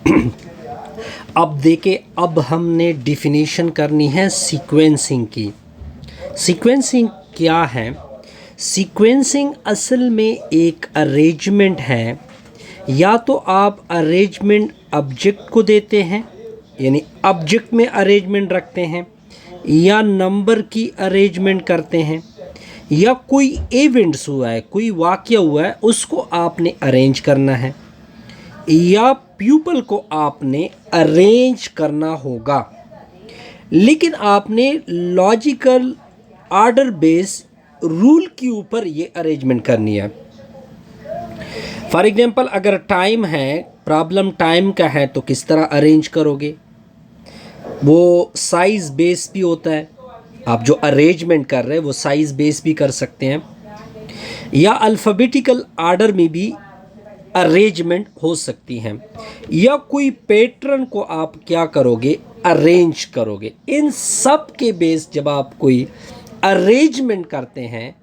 अब देखिए, अब हमने डिफिनीशन करनी है सीक्वेंसिंग की। सीक्वेंसिंग क्या है? सीक्वेंसिंग असल में एक अरेंजमेंट है। या तो आप अरेंजमेंट ऑब्जेक्ट को देते हैं, यानी ऑब्जेक्ट में अरेंजमेंट रखते हैं, या नंबर की अरेंजमेंट करते हैं, या कोई इवेंट्स हुआ है, कोई वाक़या हुआ है, उसको आपने अरेंज करना है, या प्यूपल को आपने अरेंज करना होगा। लेकिन आपने लॉजिकल ऑर्डर बेस रूल के ऊपर ये अरेंजमेंट करनी है। फॉर एग्जांपल, अगर टाइम है, प्रॉब्लम टाइम का है, तो किस तरह अरेंज करोगे? वो साइज़ बेस भी होता है। आप जो अरेंजमेंट कर रहे हैं वो साइज़ बेस भी कर सकते हैं, या अल्फ़ाबेटिकल ऑर्डर में भी अरेंजमेंट हो सकती हैं, या कोई पैटर्न को आप क्या करोगे, अरेंज करोगे। इन सब के बेस जब आप कोई अरेंजमेंट करते हैं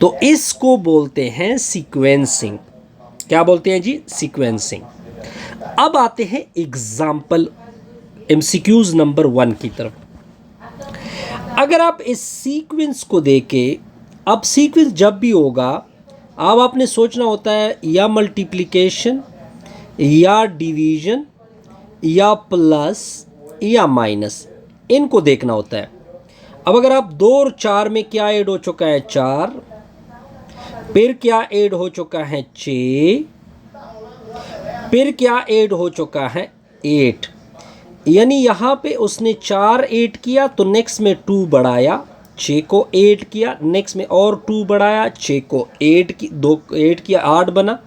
तो इसको बोलते हैं सीक्वेंसिंग। क्या बोलते हैं जी? सीक्वेंसिंग। अब आते हैं एग्जाम्पल एमसीक्यूज नंबर 1 की तरफ। अगर आप इस सीक्वेंस को देखें, अब सीक्वेंस जब भी होगा, अब आपने सोचना होता है या मल्टीप्लिकेशन, या डिवीजन, या प्लस, या माइनस, इनको देखना होता है। अब अगर आप 2 और 4 में क्या ऐड हो चुका है? 4। फिर क्या ऐड हो चुका है? 6। फिर क्या ऐड हो चुका है? 8। यानी यहाँ पे उसने 4 ऐड किया, तो नेक्स्ट में 2 बढ़ाया, 6 को ऐड किया, नेक्स्ट में और 2 बढ़ाया, 6 को 2 ऐड किया, 8 बना।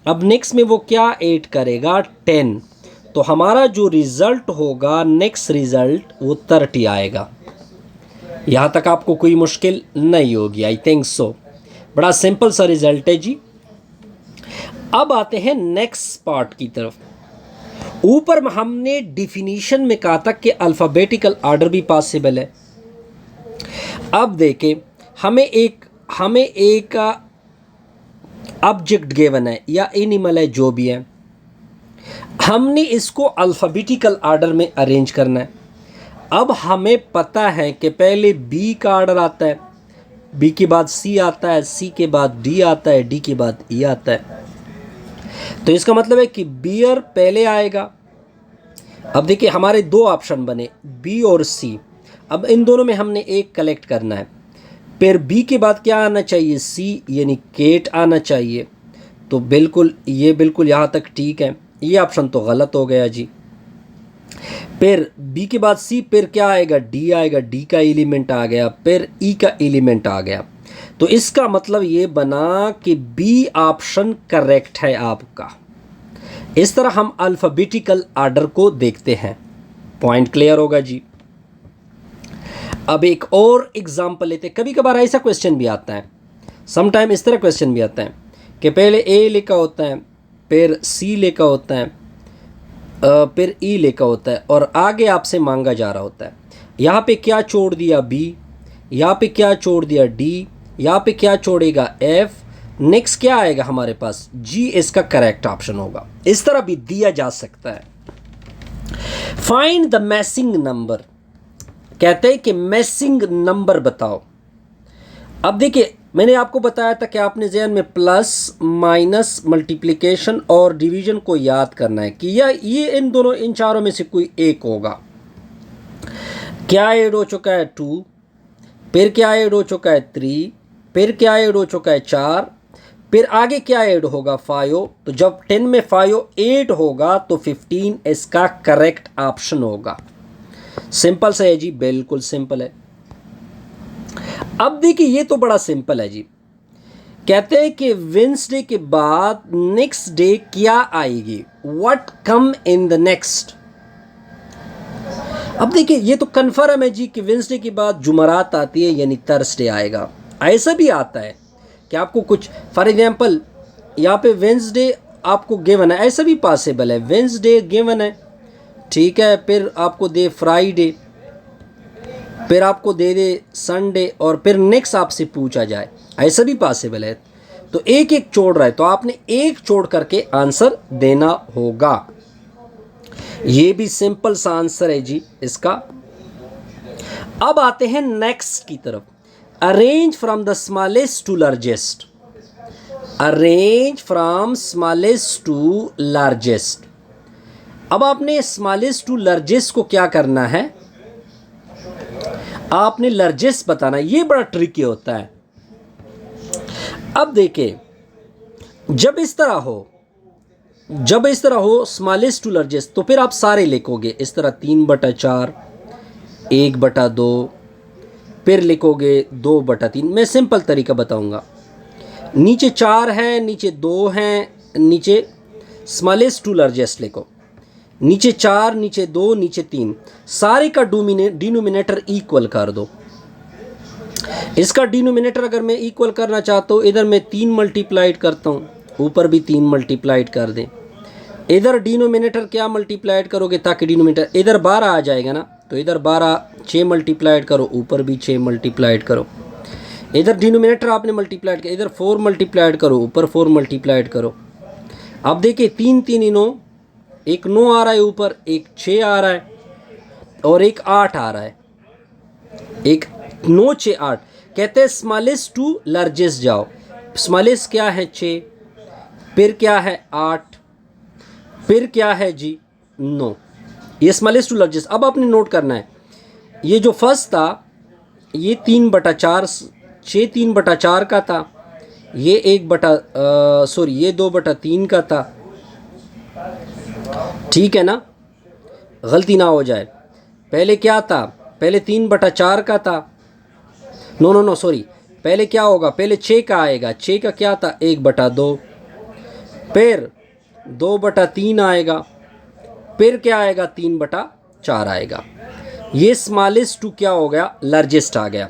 अब नेक्स्ट में वो क्या ऐड करेगा? 10। तो हमारा जो रिज़ल्ट होगा, नेक्स्ट रिज़ल्ट वो 30 आएगा। यहाँ तक आपको कोई मुश्किल नहीं होगी, आई थिंक सो। बड़ा सिंपल सा रिज़ल्ट है जी। अब आते हैं नेक्स्ट पार्ट की तरफ। ऊपर हमने डिफिनीशन में कहा था कि अल्फ़ाबेटिकल ऑर्डर भी पॉसिबल है। अब देखें, हमें एक ऑब्जेक्ट गिवन है या एनिमल है, जो भी है, हमने इसको अल्फ़ाबेटिकल ऑर्डर में अरेंज करना है। अब हमें पता है कि पहले बी का ऑर्डर आता है, बी के बाद सी आता है, सी के बाद डी आता है, डी के बाद ई आता है। तो इसका मतलब है कि बियर पहले आएगा। अब देखिए, हमारे 2 ऑप्शन बने, बी और सी। अब इन दोनों में हमने एक कलेक्ट करना है। फिर बी के बाद क्या आना चाहिए? सी, यानी केट आना चाहिए। तो बिल्कुल यहाँ तक ठीक है। ये ऑप्शन तो गलत हो गया जी। फिर बी के बाद सी, फिर क्या आएगा? डी आएगा, डी का एलिमेंट आ गया, फिर ई का एलिमेंट आ गया। तो इसका मतलब ये बना कि बी ऑप्शन करेक्ट है आपका। इस तरह हम अल्फ़ाबेटिकल ऑर्डर को देखते हैं। पॉइंट क्लियर होगा जी। अब एक और एग्जांपल लेते हैं। कभी कभार ऐसा क्वेश्चन भी आता है, समटाइम इस तरह क्वेश्चन भी आता है कि पहले ए लिखा होता है, फिर सी लिखा होता है, फिर ई लिखा होता है, और आगे आपसे मांगा जा रहा होता है यहाँ पे क्या छोड़ दिया? बी। यहाँ पे क्या छोड़ दिया? डी। यहाँ पे क्या छोड़ेगा? एफ। नेक्स्ट क्या आएगा हमारे पास? जी इसका करेक्ट ऑप्शन होगा। इस तरह भी दिया जा सकता है। Find the मैसिंग number. कहते हैं कि मैसिंग नंबर बताओ। अब देखिए, मैंने आपको बताया था कि आपने ज़हन में प्लस, माइनस, मल्टीप्लिकेशन और डिवीजन को याद करना है कि ये इन चारों में से कोई एक होगा। क्या ऐड हो चुका है? 2। फिर क्या ऐड हो चुका है? 3। फिर क्या ऐड हो चुका है? 4। फिर आगे क्या ऐड होगा? 5। तो जब 10 में 5 ऐड होगा तो 15 इसका करेक्ट ऑप्शन होगा। सिंपल सा है जी, बिल्कुल सिंपल है। अब देखिए, ये तो बड़ा सिंपल है जी। कहते हैं कि वेडनेसडे के बाद नेक्स्ट डे क्या आएगी? What come in the next. अब देखिए, ये तो कन्फर्म है जी कि वेडनेसडे के बाद जुमरात आती है, यानी थर्सडे आएगा। ऐसा भी आता है कि आपको कुछ, फॉर एग्जांपल यहाँ पे वेडनेसडे आपको गिवन है, ऐसा भी पॉसिबल है। वेडनेसडे गिवन है, ठीक है, फिर आपको दे फ्राइडे, फिर आपको दे दे संडे, और फिर नेक्स्ट आपसे पूछा जाए, ऐसा भी पॉसिबल है। तो एक एक छोड़ रहा है, तो आपने एक छोड़ करके आंसर देना होगा। ये भी सिंपल सा आंसर है जी इसका। अब आते हैं नेक्स्ट की तरफ, arrange from the smallest to largest. Arrange from smallest to largest. अब आपने स्मॉलेस्ट टू लार्जेस्ट को क्या करना है, आपने लार्जेस्ट बताना। ये बड़ा ट्रिकी होता है। अब देखिए, जब इस तरह हो स्मॉलेस्ट टू लार्जेस्ट, तो फिर आप सारे लिखोगे इस तरह 3/4, 1/2, फिर लिखोगे 2/3। मैं सिंपल तरीका बताऊंगा। नीचे 4 है, नीचे 2 हैं, नीचे स्मॉलेस्ट टू लार्जेस्ट लिखो, नीचे 4, नीचे 2, नीचे 3, सारे का डिनोमिनेटर इक्वल कर दो। इसका डिनोमिनेटर अगर मैं इक्वल करना चाहता हूँ, इधर मैं 3 मल्टीप्लाइड करता हूँ, ऊपर भी 3 मल्टीप्लाइड कर दें। इधर डिनोमिनेटर क्या मल्टीप्लाइड करोगे ताकि डिनोमिनेटर इधर 12 आ जाएगा ना, तो इधर 12 6 मल्टीप्लाइड करो, ऊपर भी 6 मल्टीप्लाइड करो। इधर डिनोमिनेटर आपने मल्टीप्लाइड किया, इधर 4 मल्टीप्लाइड करो, ऊपर 4 मल्टीप्लाइड करो। अब देखिए 3 3 9, एक 9 आ रहा है ऊपर, एक 6 आ रहा है और एक 8 आ रहा है, एक 9 6 8। कहते हैं स्मॉलेस्ट टू लार्जेस्ट जाओ। स्मॉलेस्ट क्या है 6, फिर क्या है 8, फिर क्या है जी 9। ये स्मॉलेस्ट टू लार्जेस्ट। अब आपने नोट करना है, ये जो फर्स्ट था ये 3/4, 6 3/4 का था, ये ये 2/3 का था। ठीक है ना, गलती ना हो जाए। पहले क्या था, पहले 3/4 का था, नो सॉरी, पहले क्या होगा, पहले 6 का आएगा, 6 का क्या था 1/2, फिर 2/3 आएगा, फिर क्या आएगा 3/4 आएगा। ये स्मॉलेस्ट टू क्या हो गया, लार्जेस्ट आ गया।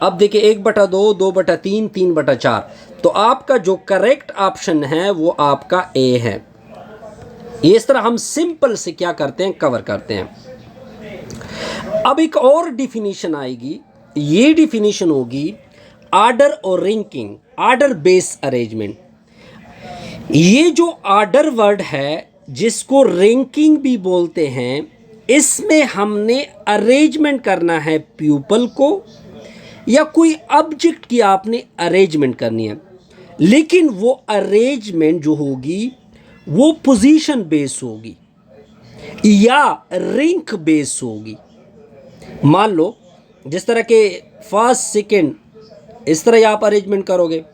अब देखिए 1/2, 2/3, 3/4, तो आपका जो करेक्ट ऑप्शन है वो आपका ए है। इस तरह हम सिंपल से क्या करते हैं, कवर करते हैं। अब एक और डिफिनीशन आएगी, ये डिफिनीशन होगी आर्डर और रैंकिंग, आर्डर बेस अरेंजमेंट। ये जो आर्डर वर्ड है जिसको रैंकिंग भी बोलते हैं, इसमें हमने अरेंजमेंट करना है प्यूपल को या कोई ऑब्जेक्ट की आपने अरेंजमेंट करनी है, लेकिन वो अरेंजमेंट जो होगी वो पोजीशन बेस होगी या रैंक बेस होगी। मान लो जिस तरह के फर्स्ट सेकंड इस तरह आप अरेंजमेंट करोगे,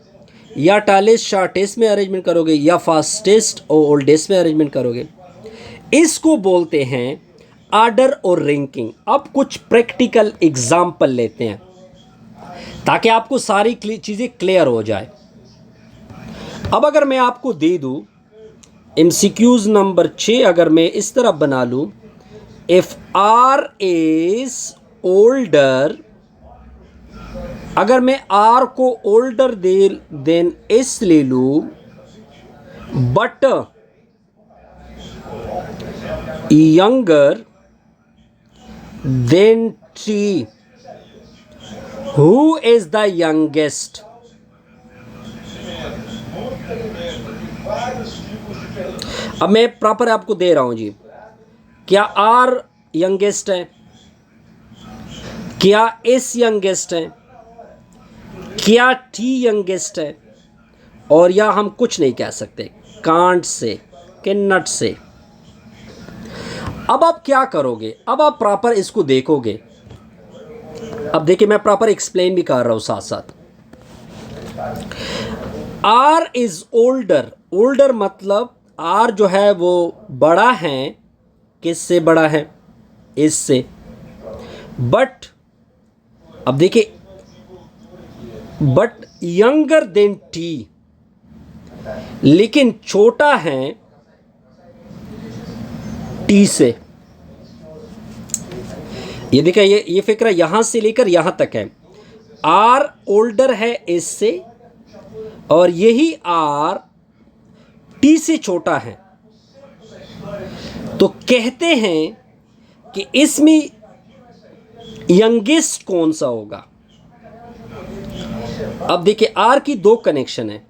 या टालेस्ट शार्टेस्ट में अरेंजमेंट करोगे, या फास्टेस्ट और ओल्डेस्ट में अरेंजमेंट करोगे, इसको बोलते हैं आर्डर और रैंकिंग। अब कुछ प्रैक्टिकल एग्जाम्पल लेते हैं ताकि आपको सारी चीज़ें क्लियर हो जाए। अब अगर मैं आपको दे दूं MCQs नंबर 6, अगर मैं इस तरह बना लूं, इफ R इज ओल्डर, अगर मैं R को ओल्डर देन S ले लूं, but younger than T, who is the youngest? अब मैं प्रॉपर आपको दे रहा हूं जी, क्या R यंगेस्ट है, क्या S यंगेस्ट है, क्या T यंगेस्ट है, और या हम कुछ नहीं कह सकते, कांट से, कैनट से। अब आप क्या करोगे, अब आप प्रॉपर इसको देखोगे। अब देखिए मैं प्रॉपर एक्सप्लेन भी कर रहा हूं साथ साथ। R इज ओल्डर, ओल्डर मतलब R जो है वो बड़ा है, किससे बड़ा है, इससे। बट अब देखिए, बट यंगर देन T, लेकिन छोटा है T से। ये देखिए, ये फिक्र यहां से लेकर यहां तक है। R ओल्डर है इससे और यही R T से छोटा है, तो कहते हैं कि इसमें यंगेस्ट कौन सा होगा। अब देखिए R की दो कनेक्शन है,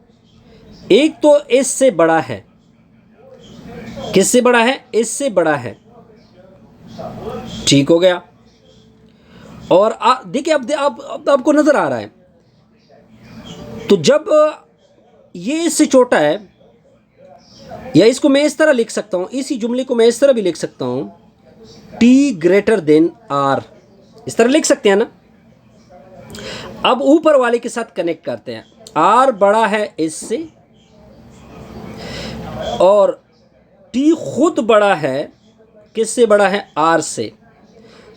एक तो इससे बड़ा है, किससे बड़ा है, इससे बड़ा है, ठीक हो गया। और देखिए अब आपको नजर आ रहा है, तो जब ये इससे छोटा है, या इसको मैं इस तरह लिख सकता हूं, इसी जुमले को मैं इस तरह भी लिख सकता हूं, टी ग्रेटर देन आर, इस तरह लिख सकते हैं ना। अब ऊपर वाले के साथ कनेक्ट करते हैं, आर बड़ा है इससे और टी खुद बड़ा है, किससे बड़ा है, आर से।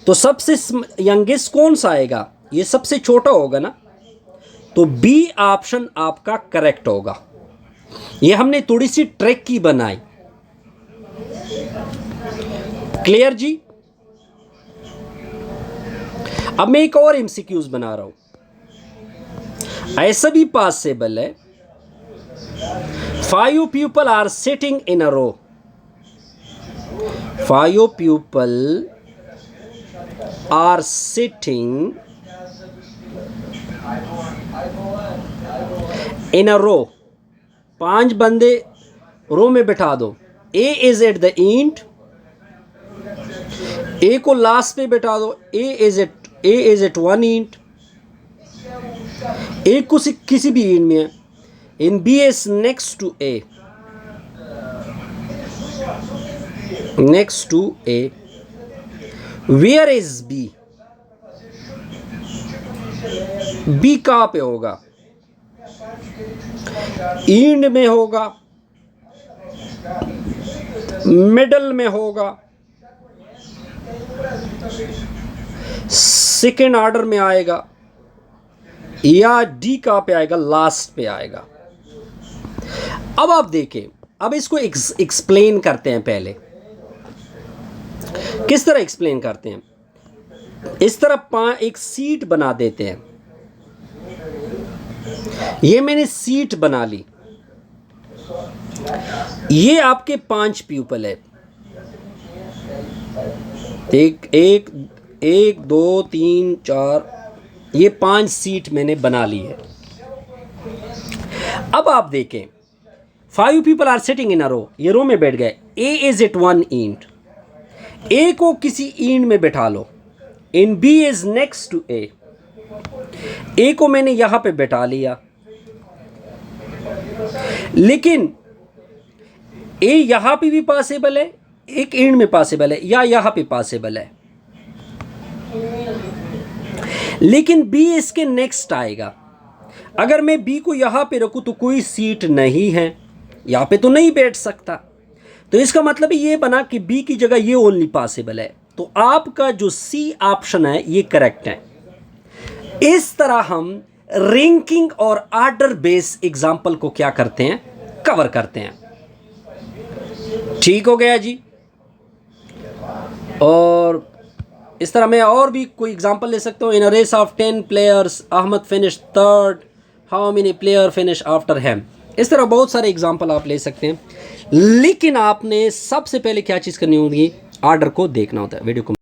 तो सबसे यंगेस्ट कौन सा आएगा, ये सबसे छोटा होगा ना, तो बी ऑप्शन आपका करेक्ट होगा। ये हमने थोड़ी सी ट्रिक की बनाई। क्लियर जी। अब मैं एक और एमसीक्यूज बना रहा हूं, ऐसा भी पॉसिबल है 5 people are sitting in a row, 5 people are sitting in a row, 5 बंदे रो में बैठा दो। A is at the end, A को लास्ट पे बैठा दो, A is at one end, A को किसी भी एंड में है, in B is next to A, next to A, where is B, B कहां पे होगा, एंड में होगा, मिडल में होगा, सेकेंड ऑर्डर में आएगा, या डी कहां पे आएगा, लास्ट पे आएगा। अब आप देखें, अब इसको एक्सप्लेन करते हैं। पहले किस तरह एक्सप्लेन करते हैं, इस तरह एक सीट बना देते हैं। ये मैंने सीट बना ली, ये आपके 5 पीपल है, एक 2 3 4, ये 5 सीट मैंने बना ली है। अब आप देखें, 5 people are sitting in a रो, ये रो में बैठ गए, ए is at one end, A को किसी एंड में बैठा लो, इन बी इज नेक्स्ट टू ए को मैंने यहां पे बैठा लिया, लेकिन ए यहां पे भी पॉसिबल है, एक एंड में पॉसिबल है, या यहां पे पॉसिबल है, लेकिन बी इसके नेक्स्ट आएगा। अगर मैं बी को यहां पे रखूं तो कोई सीट नहीं है, यहां पे तो नहीं बैठ सकता, तो इसका मतलब ये बना कि बी की जगह ये ओनली पॉसिबल है। तो आपका जो सी ऑप्शन है ये करेक्ट है। इस तरह हम रैंकिंग और ऑर्डर बेस एग्जाम्पल को क्या करते हैं, कवर करते हैं। ठीक हो गया जी। और इस तरह मैं और भी कोई एग्जांपल ले सकता हूँ। In a race of 10 players Ahmad finish third, how many player finish after him. इस तरह बहुत सारे एग्जांपल आप ले सकते हैं, लेकिन आपने सबसे पहले क्या चीज़ करनी होगी, ऑर्डर को देखना होता है। वीडियो को